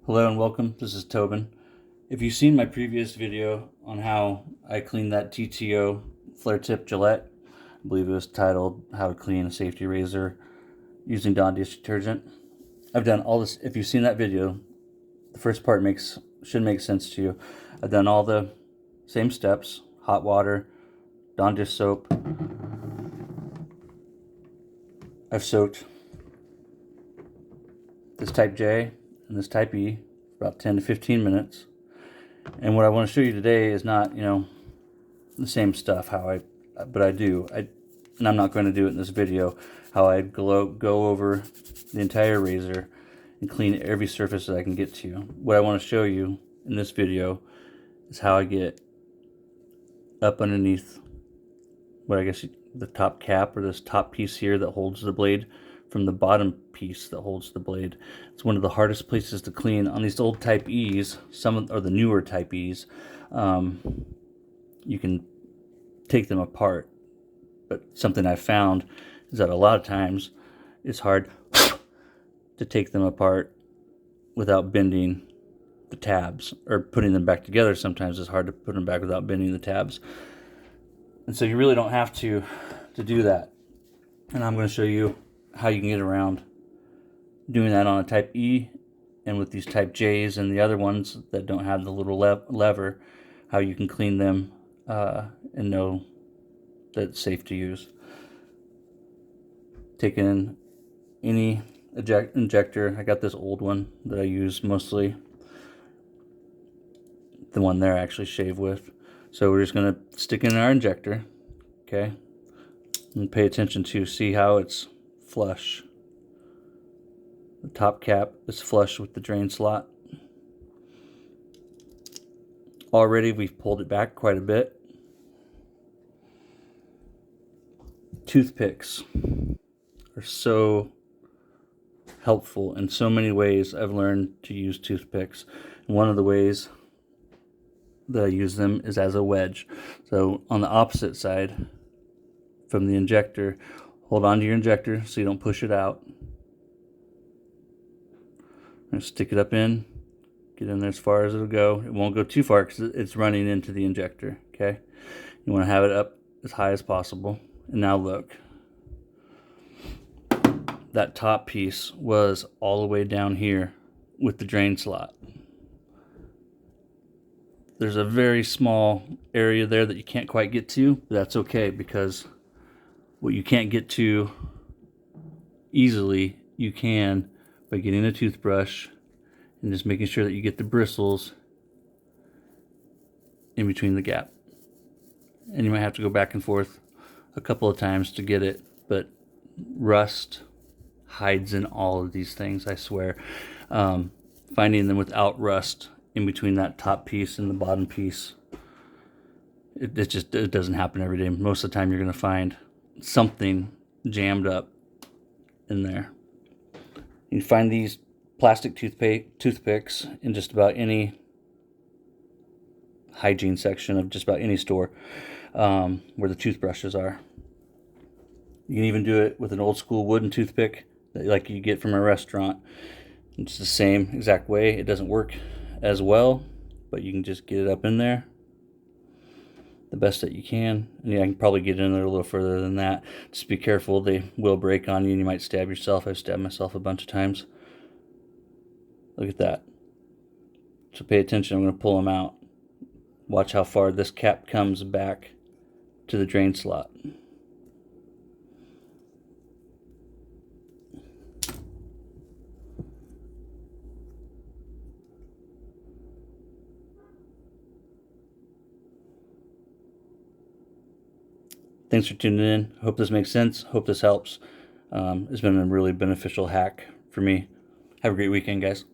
Hello and welcome. This is Tobin. If you've seen my previous video on how I cleaned that TTO flare tip Gillette, I believe it was titled How to Clean a Safety Razor Using Dawn Dish Detergent. I've done all this. If you've seen that video, the first part should make sense to you. I've done all the same steps: hot water, Dawn dish soap. I've soaked this type J and this type E for about 10 to 15 minutes. And what I want to show you today is not, the same stuff, but I do. And I'm not going to do it in this video, how I go over the entire razor and clean every surface that I can get to. What I want to show you in this video is how I get up underneath the top cap, or this top piece here that holds the blade, from the bottom piece that holds the blade. It's one of the hardest places to clean on these old type E's, or the newer type E's. You can take them apart, but something I've found is that a lot of times it's hard to take them apart without bending the tabs, or putting them back together. Sometimes it's hard to put them back without bending the tabs. And so you really don't have to do that. And I'm going to show you how you can get around doing that on a type E, and with these type J's and the other ones that don't have the little lever, how you can clean them and know that it's safe to use. Taking any injector, I got this old one that I use mostly, the one there I actually shave with. So we're just going to stick in our injector, okay, and pay attention to see how it's flush. The top cap is flush with the drain slot. Already we've pulled it back quite a bit. Toothpicks are so helpful in so many ways. I've learned to use toothpicks. And one of the ways that I use them is as a wedge. So on the opposite side from the injector, hold on to your injector so you don't push it out. And stick it up in, get in there as far as it'll go. It won't go too far because it's running into the injector, okay? You want to have it up as high as possible. And now look. That top piece was all the way down here with the drain slot. There's a very small area there that you can't quite get to, but that's okay, because what you can't get to easily, you can by getting a toothbrush and just making sure that you get the bristles in between the gap. And you might have to go back and forth a couple of times to get it, but rust hides in all of these things, I swear. Finding them without rust in between that top piece and the bottom piece, it doesn't happen every day. Most of the time you're going to find something jammed up in there. You can find these plastic toothpicks in just about any hygiene section of just about any store where the toothbrushes are. You can even do it with an old school wooden toothpick like you get from a restaurant. It's the same exact way. It doesn't work as well, but you can just get it up in there the best that you can. And yeah, I can probably get in there a little further than that. Just be careful, they will break on you and you might stab yourself. I've stabbed myself a bunch of times. Look at that. So pay attention. I'm going to pull them out. Watch how far this cap comes back to the drain slot. Thanks for tuning in. Hope this makes sense. Hope this helps. It's been a really beneficial hack for me. Have a great weekend, guys.